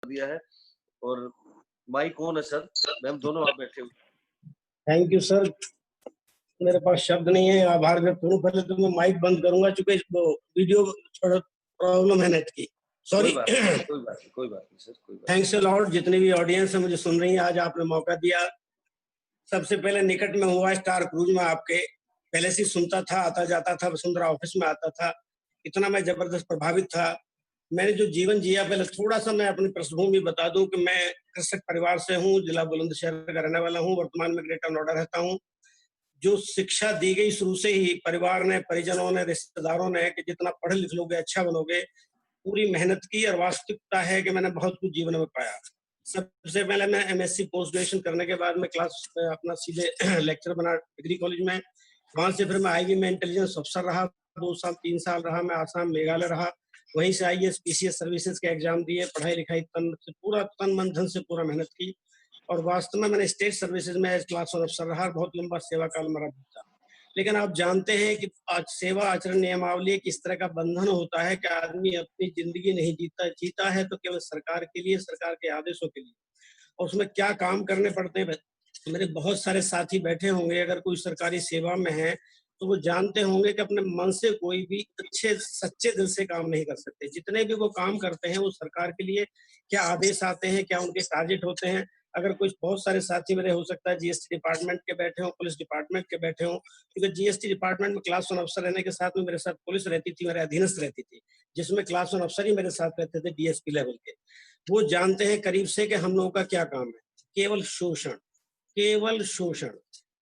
दिया है। और माइक ऑन है सर, मैम दोनों आप बैठे हुए। थैंक यू सर, मेरे पास शब्द नहीं है आभार व्यक्त करूं। पहले तो मैं माइक बंद करूंगा चूंकि वीडियो थोड़ा प्रॉब्लम है नेट की, सॉरी। कोई बात नहीं सर, कोई बात। थैंक्स अ लॉट, जितनी भी ऑडियंस है मुझे सुन रही है, आज आपने मौका दिया। सबसे पहले निकट में हुआ स्टार क्रूज में आपके, पहले से सुनता था, आता जाता था, वसुंधरा ऑफिस में आता था, इतना मैं जबरदस्त प्रभावित था। मैंने जो जीवन जिया, पहले थोड़ा सा मैं अपनी पृष्ठभूमि बता दूं कि मैं कृषक परिवार से हूं, जिला बुलंदशहर का रहने वाला हूं, वर्तमान में ग्रेटर नोएडा रहता हूं। जो शिक्षा दी गई शुरू से ही परिवार ने, परिजनों ने, रिश्तेदारों ने कि जितना पढ़ लिख लोगे अच्छा बनोगे, पूरी मेहनत की। और वास्तविकता है कि मैंने बहुत कुछ जीवन में पाया। सबसे पहले मैं एमएससी पोस्ट ग्रेजुएशन करने के बाद मैं क्लास अपना सीधे लेक्चर बना डिग्री कॉलेज में। वहां से फिर मैं आईवी में इंटेलिजेंस अफसर रहा, 2 साल 3 साल रहा मैं, आसाम मेघालय रहा। वहीं से आईएएस पीसीएस सर्विसेज के एग्जाम दिए, पढ़ाई लिखाई तन मन धन से पूरा मेहनत की। और वास्तव में मैंने स्टेट सर्विसेज में एज क्लास 1 अफसर रहा, बहुत लंबा सेवा काल मेरा बीता। लेकिन आप जानते हैं कि आज सेवा आचरण नियमावली एक इस तरह का बंधन होता है कि आदमी अपनी जिंदगी नहीं जीता है तो केवल सरकार के लिए, सरकार के आदेशों के लिए। और उसमें क्या काम करने पड़ते हैं, मेरे बहुत सारे साथी बैठे होंगे, अगर कोई सरकारी सेवा में है तो वो जानते होंगे कि अपने मन से कोई भी अच्छे सच्चे दिल से काम नहीं कर सकते। जितने भी वो काम करते हैं वो सरकार के लिए, क्या आदेश आते हैं, क्या उनके टारगेट होते हैं। अगर कुछ बहुत सारे साथी मेरे हो सकता है जीएसटी डिपार्टमेंट के बैठे हों, पुलिस डिपार्टमेंट के बैठे हों, क्योंकि जीएसटी डिपार्टमेंट में क्लास 1 अफसर रहने के साथ में मेरे साथ पुलिस रहती थी, मेरे अधीनस्थ रहती थी, जिसमें क्लास 1 अफसर ही मेरे साथ रहते थे डीएसपी लेवल के। वो जानते हैं करीब से कि हम लोगों का क्या काम है, केवल शोषण, केवल शोषण।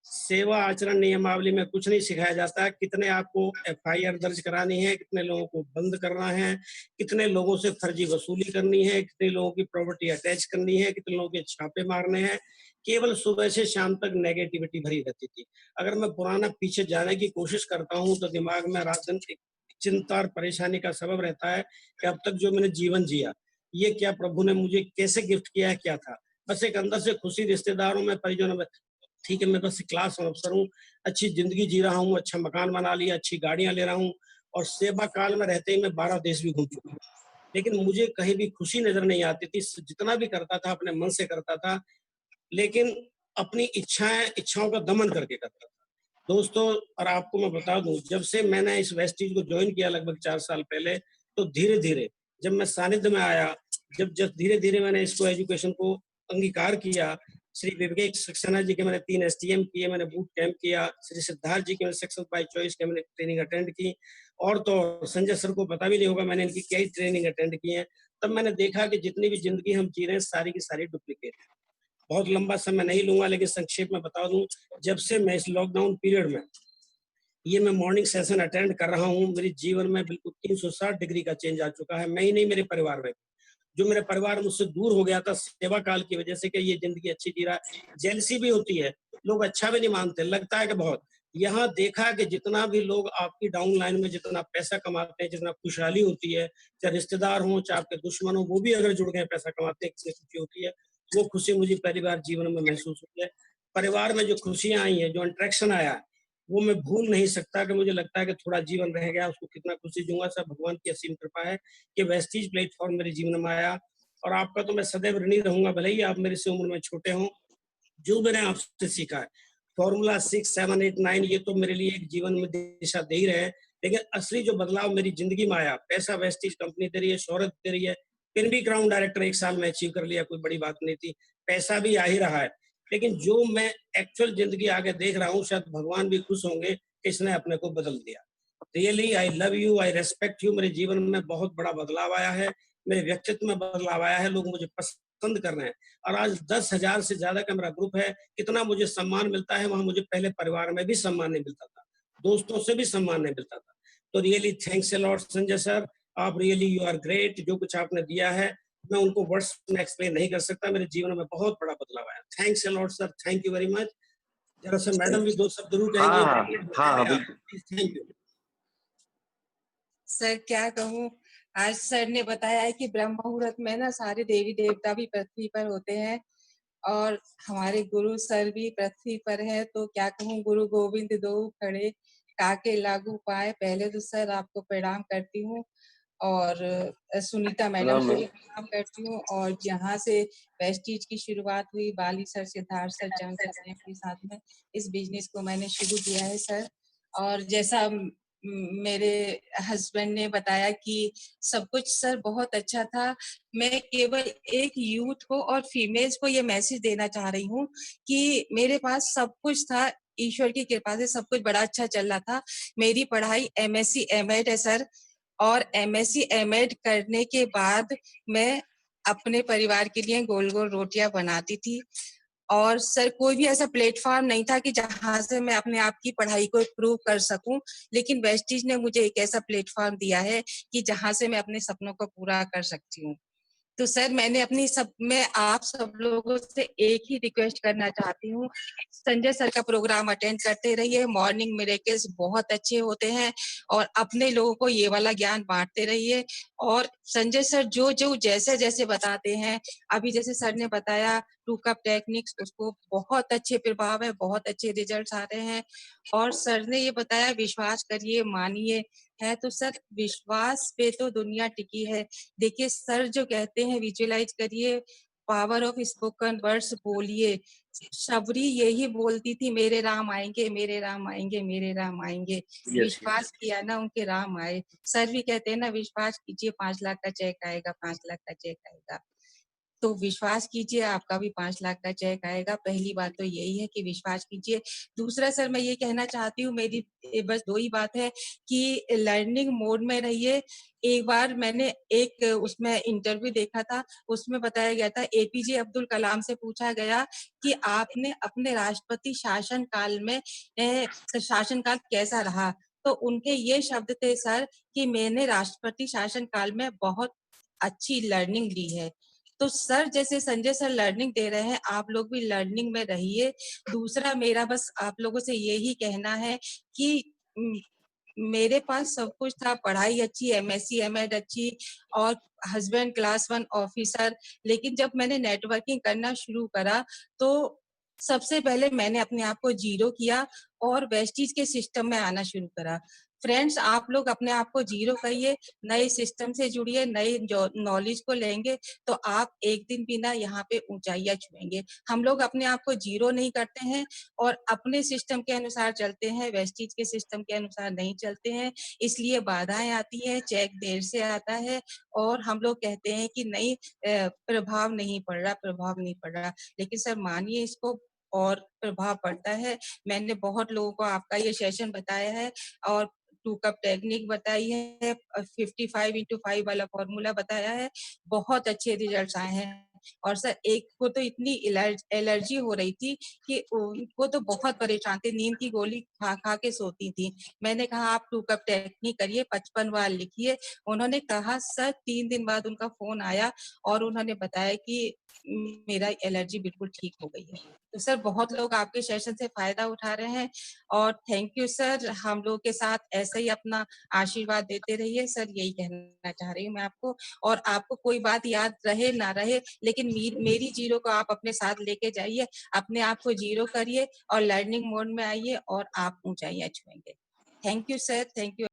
सेवा आचरण नियमावली में कुछ नहीं सिखाया जाता, कितने आपको एफआईआर दर्ज करानी है, कितने लोगों को बंद करना है, कितने लोगों से फर्जी वसूली करनी है, कितने लोगों की प्रॉपर्टी अटैच करनी है, कितने लोगों के छापे मारने हैं। केवल सुबह से शाम तक नेगेटिविटी भरी रहती थी। अगर मैं पुराना पीछे जाने की कोशिश करता हूँ तो दिमाग में रात दिन चिंता और परेशानी का सबब रहता है कि अब तक जो मैंने जीवन जिया, ये क्या प्रभु ने मुझे कैसे गिफ्ट किया है, क्या था। बस एक अंदर से खुशी, रिश्तेदारों में, परिजनों में, ठीक है मैं बस क्लास 1 अफसर हूँ, अच्छी जिंदगी जी रहा हूँ, अच्छा मकान बना लिया, अच्छी गाड़ियां ले रहा हूँ, और सेवा काल में रहते ही मैं 12 देश भी घूम चुका हूँ। लेकिन मुझे कहीं भी खुशी नजर नहीं आती थी। जितना भी करता था अपने मन से करता था, लेकिन अपनी इच्छाओं का दमन करके करता था। दोस्तों, और आपको मैं बता दूं, जब से मैंने इस वेस्टीज को ज्वाइन किया लगभग 4 साल पहले, तो धीरे धीरे जब मैं सानिध्य में आया, जब जब धीरे धीरे मैंने इसको एजुकेशन को अंगीकार किया, श्री विवेक सक्सेना जी के मैंने 3 एसटीएम किए, मैंने बूट कैंप किया, श्री सिद्धार्थ जी के मैंने सक्सेस बाय चॉइस के मैंने ट्रेनिंग अटेंड की, और तो संजय सर को पता भी नहीं होगा मैंने इनकी कई ट्रेनिंग अटेंड की है। तब मैंने देखा कि जितनी भी जिंदगी हम जी रहे हैं सारी की सारी डुप्लीकेट। बहुत लंबा समय नहीं लूंगा, लेकिन संक्षेप में बता दूं, जब से मैं इस लॉकडाउन पीरियड में ये मैं मॉर्निंग सेशन अटेंड कर रहा हूँ, मेरे जीवन में बिल्कुल 360 डिग्री का चेंज आ चुका है। मैं ही नहीं, मेरे परिवार में, जो मेरे परिवार मुझसे दूर हो गया था सेवा काल की वजह से कि ये जिंदगी अच्छी जी रहा है, जेलसी भी होती है, लोग अच्छा भी नहीं मानते, लगता है कि बहुत। यहाँ देखा कि जितना भी लोग आपकी डाउन लाइन में जितना पैसा कमाते हैं, जितना खुशहाली होती है, चाहे रिश्तेदार हो चाहे आपके दुश्मन हो, वो भी अगर जुड़ गए पैसा कमाते हैं, कितनी खुशी होती है। वो खुशी मुझे पहली बार जीवन में महसूस हुई है। परिवार में जो खुशियां आई हैं, जो इंटरेक्शन आया है, वो मैं भूल नहीं सकता। कि मुझे लगता है कि थोड़ा जीवन रह गया, उसको कितना खुशी दूंगा। सब भगवान की असीम कृपा है कि वेस्टीज प्लेटफॉर्म मेरे जीवन में आया। और आपका तो मैं सदैव ऋणी रहूंगा, भले ही आप मेरे से उम्र में छोटे हों। जो मैंने आपसे सीखा है, फॉर्मूला 6, 7, 8, 9, ये तो मेरे लिए एक जीवन में दिशा दे ही रहे हैं। लेकिन असली जो बदलाव मेरी जिंदगी में आया, पैसा वेस्टीज कंपनी दे रही है, शोहरत दे रही है, फिर भी क्राउन डायरेक्टर 1 साल में अचीव कर लिया, कोई बड़ी बात नहीं थी। पैसा भी आ ही रहा है, लेकिन जो मैं एक्चुअल जिंदगी आगे देख रहा हूँ, शायद भगवान भी खुश होंगे कि इसने अपने को बदल दिया। Really I love you, I respect you. मेरे जीवन में बहुत बड़ा बदलाव आया है, मेरे व्यक्तित्व में बदलाव आया है, लोग मुझे पसंद कर रहे हैं। और आज 10,000 से ज्यादा का मेरा ग्रुप है। कितना मुझे सम्मान मिलता है, वहां मुझे पहले परिवार में भी सम्मान नहीं मिलता था, दोस्तों से भी सम्मान नहीं मिलता था। तो really thanks a lot Sanjay sir, आप रियली यू आर ग्रेट। जो कुछ आपने दिया है मैं उनको वर्ड्स में एक्सप्लेन नहीं कर सकता। मेरे जीवन में बहुत बड़ा बदलाव आया। Thanks a lot sir, thank you very much. जरा से मैडम भी 2 शब्द जरूर कहेंगे। हाँ, थैंक यू सर। क्या कहूँ, आज सर ने बताया है कि ब्रह्म मुहूर्त में ना सारे देवी देवता भी पृथ्वी पर होते हैं और हमारे गुरु सर भी पृथ्वी पर है। तो क्या कहूँ, गुरु गोविंद दो खड़े, काके लागू पाए। पहले तो सर आपको प्रणाम करती हूँ। और सुनीता मैडम प्रणाम को मैम। भी प्रणाम करती हूँ। और जहाँ से वेस्टीज की शुरुआत हुई, बाली सर, सिद्धार्थ सर, चंद सर मैम के साथ में इस बिजनेस को मैंने शुरू किया है सर। और जैसा मेरे हस्बैंड ने बताया कि सब कुछ सर बहुत अच्छा था। मैं केवल एक यूथ को और फीमेल्स को ये मैसेज देना चाह रही हूँ कि मेरे पास सब कुछ था, ईश्वर की कृपा से सब कुछ बड़ा अच्छा चल रहा था। मेरी पढ़ाई एमएससी एमएड है सर, और एमएससी एमएड करने के बाद मैं अपने परिवार के लिए गोल-गोल रोटियाँ बनाती थी। और सर कोई भी ऐसा प्लेटफ़ॉर्म नहीं था कि जहाँ से मैं अपने आप की पढ़ाई को प्रूव कर सकूँ, लेकिन वेस्टीज ने मुझे एक ऐसा प्लेटफ़ॉर्म दिया है कि जहाँ से मैं अपने सपनों को पूरा कर सकती हूँ। तो सर मैं आप सब लोगों से एक ही रिक्वेस्ट करना चाहती हूँ, संजय सर का प्रोग्राम अटेंड करते रहिए, मॉर्निंग मिरेकल्स बहुत अच्छे होते हैं, और अपने लोगों को ये वाला ज्ञान बाँटते रहिए। और संजय सर जो जैसे-जैसे बताते हैं, अभी जैसे सर ने बताया 2 कप टेक्निक्स, उसको बहुत अच्छे प्रभाव है, बहुत अच्छे रिजल्ट्स आ रहे हैं। और सर ने ये बताया विश्वास करिए, मानिए, है तो सर विश्वास पे तो दुनिया टिकी है। देखिए सर जो कहते हैं विजुअलाइज करिए, पावर ऑफ स्पोकन वर्ड्स बोलिए। शबरी यही बोलती थी, मेरे राम आएंगे, मेरे राम आएंगे, मेरे राम आएंगे। Yes yes. विश्वास किया ना, उनके राम आए। सर भी कहते हैं ना, विश्वास कीजिए 5 लाख का चेक आएगा, 5 लाख का चेक आएगा। तो विश्वास कीजिए, आपका भी 5 लाख का चेक आएगा। पहली बात तो यही है कि विश्वास कीजिए। दूसरा सर मैं ये कहना चाहती हूँ, मेरी बस 2 ही बात है कि लर्निंग मोड में रहिए। एक बार मैंने एक उसमें इंटरव्यू देखा था, उसमें बताया गया था, एपीजे अब्दुल कलाम से पूछा गया कि आपने अपने राष्ट्रपति शासन काल में शासनकाल कैसा रहा? तो उनके ये शब्द थे सर कि मैंने राष्ट्रपति शासन काल में बहुत अच्छी लर्निंग ली है। तो सर जैसे संजय सर लर्निंग दे रहे हैं, आप लोग भी लर्निंग में रहिए। दूसरा मेरा बस आप लोगों से यही कहना है कि मेरे पास सब कुछ था, पढ़ाई अच्छी, एमएससी एमएड अच्छी, और हस्बैंड क्लास 1 ऑफिसर। लेकिन जब मैंने नेटवर्किंग करना शुरू करा, तो सबसे पहले मैंने अपने आप को ज़ीरो किया और वेस्टीज के सिस्टम में आना शुरू करा। फ्रेंड्स, आप लोग अपने आप को ज़ीरो करिए, नए सिस्टम से जुड़िए, नई जो नॉलेज को लेंगे, तो आप एक दिन भी ना यहाँ पे ऊँचाइयाँ छुएँगे। हम लोग अपने आप को ज़ीरो नहीं करते हैं और अपने सिस्टम के अनुसार चलते हैं, वेस्टीज के सिस्टम के अनुसार नहीं चलते हैं, इसलिए बाधाएँ आती हैं, चेक देर से आता है, और हम लोग कहते हैं कि नहीं प्रभाव नहीं पड़ रहा, प्रभाव नहीं पड़ रहा। लेकिन सर मानिए इसको, और प्रभाव पड़ता है। मैंने बहुत लोगों को आपका ये सेशन बताया है, और 2 कप टेक्निक बताई है, 55 इंटू 5 वाला फॉर्मूला बताया है, बहुत अच्छे रिजल्ट्स आए हैं। और सर एक को तो इतनी एलर्जी हो रही थी कि उनको तो बहुत परेशान थे, नींद की गोली खा-खा के सोती थी। मैंने कहा आप 2 कप टेक्निक करिए, 55 बार लिखिए। उन्होंने कहा सर 3 दिन बाद उनका फ़ोन आया और उन्होंने बताया कि मेरा एलर्जी बिल्कुल ठीक हो गई है। तो सर बहुत लोग आपके सेशन से फ़ायदा उठा रहे हैं, और थैंक यू सर, हम लोग के साथ ऐसे ही अपना आशीर्वाद देते रहिए सर, यही कहना चाह रही हूँ मैं आपको। और आपको कोई बात याद रहे ना रहे, लेकिन मेरी ज़ीरो को आप अपने साथ लेके जाइए, अपने आप को ज़ीरो करिए और लर्निंग मोड में आइए और आप ऊँचाइयाँ छुएँगे। Thank you sir, thank you.